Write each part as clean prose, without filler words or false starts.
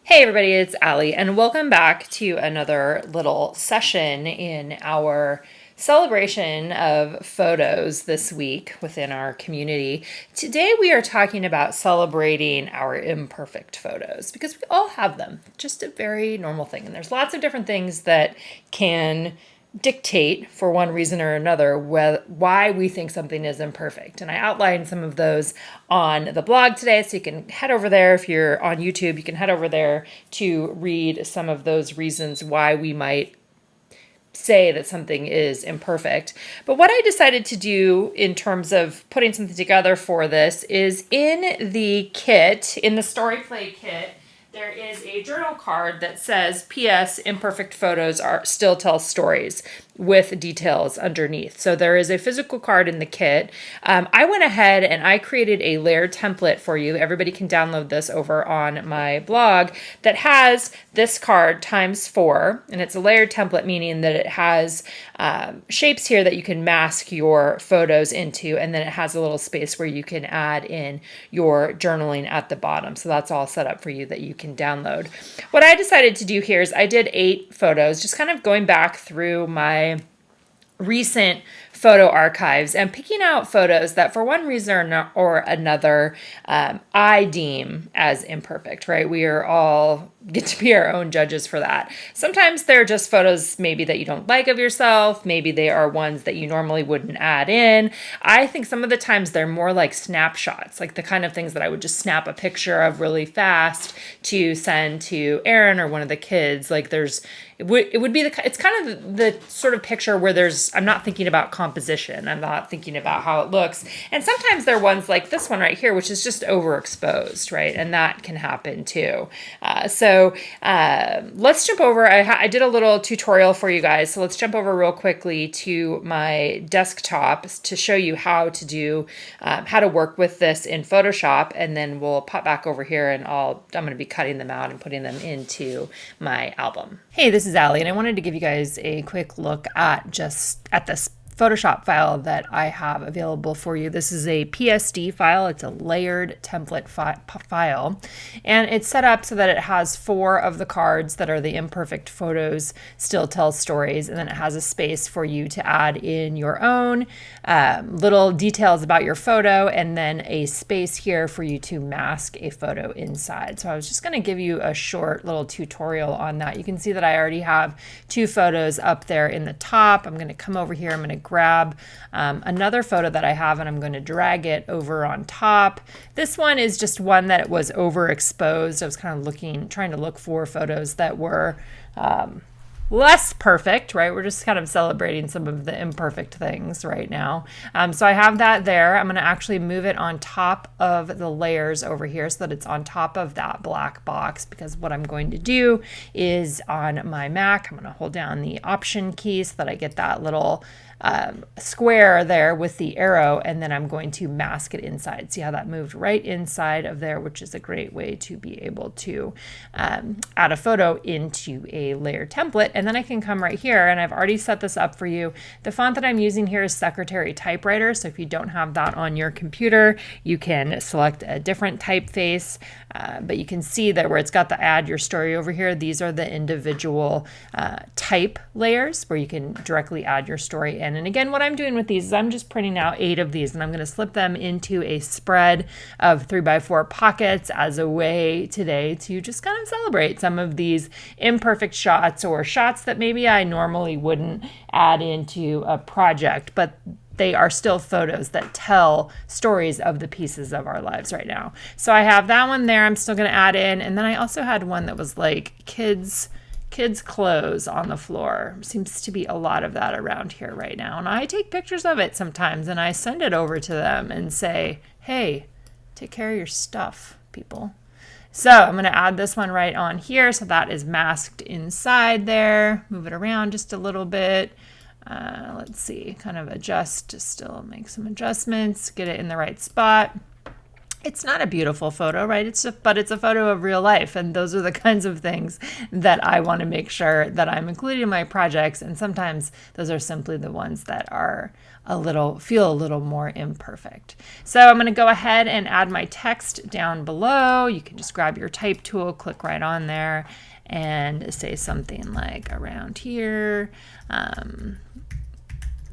Hey everybody, it's Allie, and welcome back to another little session in our celebration of photos this week within our community. Today we are talking about celebrating our imperfect photos because we all have them, just a very normal thing. And there's lots of different things that can dictate for one reason or another why we think something is imperfect. And I outlined some of those on the blog today, so you can head over there. If you're on YouTube, you can head over there to read some of those reasons why we might say that something is imperfect. But what I decided to do in terms of putting something together for this is in the kit, in the Story Play kit, there is a journal card that says, P.S. Imperfect photos are still tell stories, with details underneath. So there is a physical card in the kit. I went ahead and I created a layered template for you. Everybody can download this over on my blog that has this card times 4. And it's a layered template, meaning that it has shapes here that you can mask your photos into. And then it has a little space where you can add in your journaling at the bottom. So that's all set up for you that you can download. What I decided to do here is I did 8 photos, just kind of going back through my recent photo archives and picking out photos that for one reason or another I deem as imperfect, right? We are all get to be our own judges for that. Sometimes they're just photos maybe that you don't like of yourself. Maybe they are ones that you normally wouldn't add in. I think some of the times they're more like snapshots, like the kind of things that I would just snap a picture of really fast to send to Aaron or one of the kids. Like it would be it's kind of the sort of picture where I'm not thinking about composition. I'm not thinking about how it looks. And sometimes they're ones like this one right here, which is just overexposed, right? And that can happen too. So let's jump over. I did a little tutorial for you guys. So let's jump over real quickly to my desktop to show you how to work with this in Photoshop. And then we'll pop back over here and I'm going to be cutting them out and putting them into my album. Hey, this is Allie, and I wanted to give you guys a quick look at this Photoshop file that I have available for you. This is a PSD file. It's a layered template file, and it's set up so that it has 4 of the cards that are the imperfect photos still tell stories, and then it has a space for you to add in your own little details about your photo, and then a space here for you to mask a photo inside. So I was just going to give you a short little tutorial on that. You can see that I already have 2 photos up there in the top. I'm going to come over here. I'm going to grab another photo that I have, and I'm going to drag it over on top. This one is just one that was overexposed. I was kind of trying to look for photos that were less perfect, right? We're just kind of celebrating some of the imperfect things right now. So I have that there. I'm going to actually move it on top of the layers over here so that it's on top of that black box, because what I'm going to do is on my Mac, I'm going to hold down the Option key so that I get that little square there with the arrow, and then I'm going to mask it inside. See how that moved right inside of there, which is a great way to be able to add a photo into a layer template. And then I can come right here, and I've already set this up for you. The font that I'm using here is Secretary Typewriter, so if you don't have that on your computer, you can select a different typeface, but you can see that where it's got the add your story over here, these are the individual type layers where you can directly add your story in. And again, what I'm doing with these is I'm just printing out 8 of these, and I'm going to slip them into a spread of 3x4 pockets as a way today to just kind of celebrate some of these imperfect shots, or shots that maybe I normally wouldn't add into a project, but they are still photos that tell stories of the pieces of our lives right now. So I have that one there I'm still going to add in, and then I also had one that was like kids' clothes on the floor. Seems to be a lot of that around here right now. And I take pictures of it sometimes, and I send it over to them and say, hey, take care of your stuff, people. So I'm going to add this one right on here. So that is masked inside there. Move it around just a little bit. Let's see, kind of adjust, just still make some adjustments, get it in the right spot. it's not a beautiful photo, right? But it's a photo of real life. And those are the kinds of things that I want to make sure that I'm including in my projects. And sometimes those are simply the ones that are feel a little more imperfect. So I'm going to go ahead and add my text down below. You can just grab your type tool, click right on there, and say something like around here,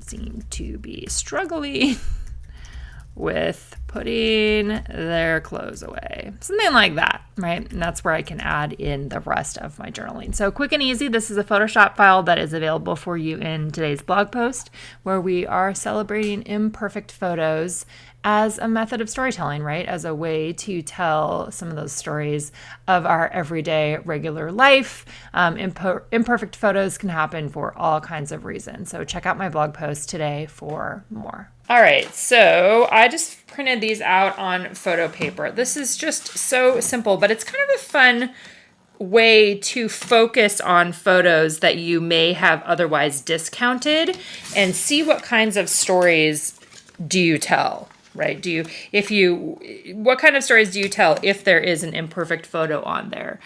seem to be struggling with putting their clothes away. Something like that, right? And that's where I can add in the rest of my journaling. So quick and easy, this is a Photoshop file that is available for you in today's blog post, where we are celebrating imperfect photos as a method of storytelling, right? As a way to tell some of those stories of our everyday, regular life. Imperfect photos can happen for all kinds of reasons. So check out my blog post today for more. All right, so I just printed these out on photo paper. This is just so simple, but it's kind of a fun way to focus on photos that you may have otherwise discounted and see what kinds of stories do you tell, right? What kind of stories do you tell if there is an imperfect photo on there?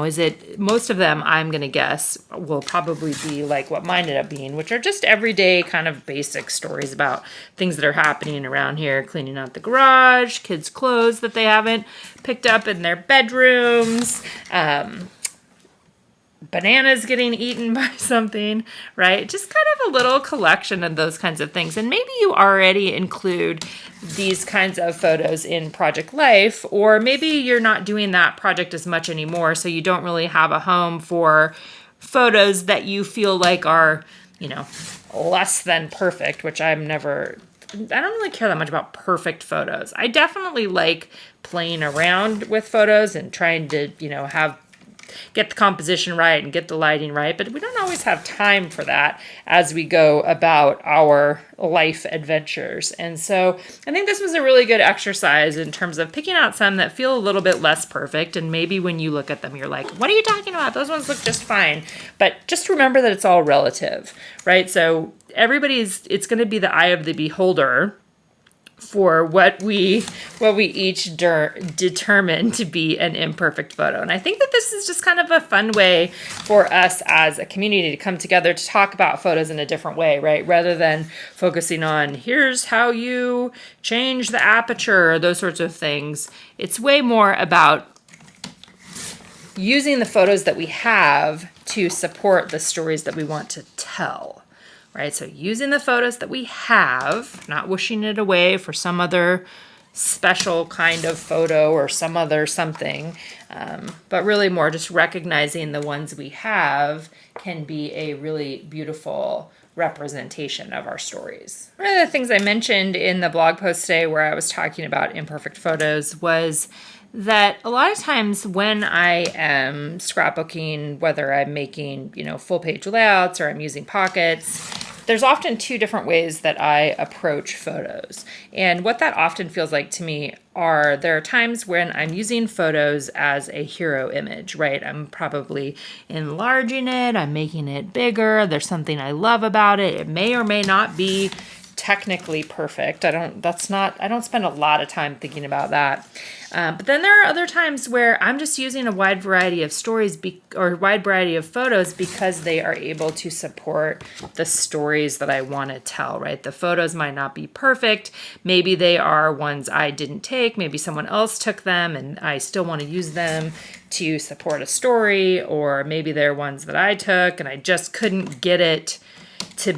Is it, most of them, I'm going to guess, will probably be like what mine ended up being, which are just everyday kind of basic stories about things that are happening around here, cleaning out the garage, kids' clothes that they haven't picked up in their bedrooms, bananas getting eaten by something, right? Just kind of a little collection of those kinds of things. And maybe you already include these kinds of photos in Project Life, or maybe you're not doing that project as much anymore, so you don't really have a home for photos that you feel like are, less than perfect, which I don't really care that much about perfect photos. I definitely like playing around with photos and trying to, get the composition right and get the lighting right, but we don't always have time for that as we go about our life adventures. And so I think this was a really good exercise in terms of picking out some that feel a little bit less perfect, and maybe when you look at them you're like, what are you talking about? Those ones look just fine. But just remember that it's all relative, right? So it's going to be the eye of the beholder for what we each determine to be an imperfect photo. And I think that this is just kind of a fun way for us as a community to come together to talk about photos in a different way, right? Rather than focusing on here's how you change the aperture or those sorts of things. It's way more about using the photos that we have to support the stories that we want to tell. Right, so using the photos that we have, not wishing it away for some other special kind of photo or some other something, but really more just recognizing the ones we have can be a really beautiful representation of our stories. One of the things I mentioned in the blog post today where I was talking about imperfect photos was that a lot of times when I am scrapbooking, whether I'm making, full page layouts or I'm using pockets, there's often two different ways that I approach photos. And what that often feels like to me there are times when I'm using photos as a hero image, right? I'm probably enlarging it, I'm making it bigger, there's something I love about it. It may or may not be technically perfect. I don't spend a lot of time thinking about that. But then there are other times where I'm just using a wide variety of stories or wide variety of photos because they are able to support the stories that I want to tell, right? The photos might not be perfect. Maybe they are ones I didn't take. Maybe someone else took them and I still want to use them to support a story, or maybe they're ones that I took and I just couldn't get it to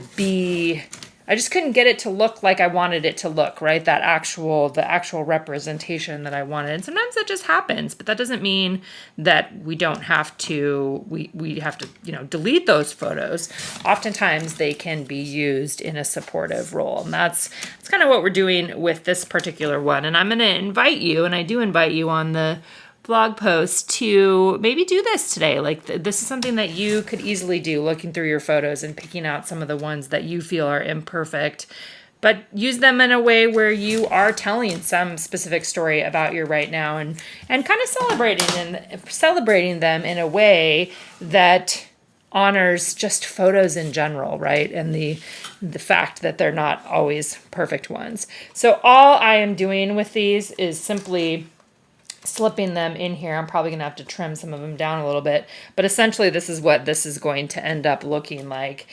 look like I wanted it to look, right? The actual representation that I wanted. And sometimes that just happens, but that doesn't mean that we don't have to, we have to, delete those photos. Oftentimes they can be used in a supportive role. And that's kind of what we're doing with this particular one. And I'm going to invite you, and I do invite you on the blog post to maybe do this today. Like this is something that you could easily do, looking through your photos and picking out some of the ones that you feel are imperfect, but use them in a way where you are telling some specific story about your right now and kind of celebrating them in a way that honors just photos in general, right? And the fact that they're not always perfect ones. So all I am doing with these is simply slipping them in here. I'm probably going to have to trim some of them down a little bit, but essentially this is what this is going to end up looking like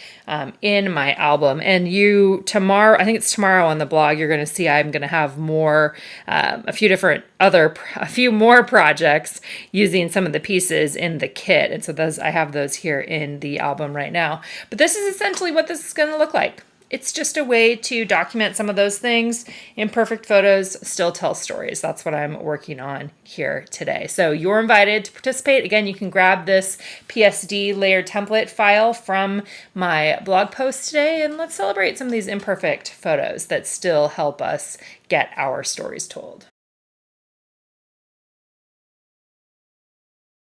in my album. And tomorrow, I think it's tomorrow on the blog, you're going to see I'm going to have more, a few more projects using some of the pieces in the kit. And so I have those here in the album right now. But this is essentially what this is going to look like. It's just a way to document some of those things. Imperfect photos still tell stories. That's what I'm working on here today. So you're invited to participate. Again, you can grab this PSD layered template file from my blog post today, and let's celebrate some of these imperfect photos that still help us get our stories told.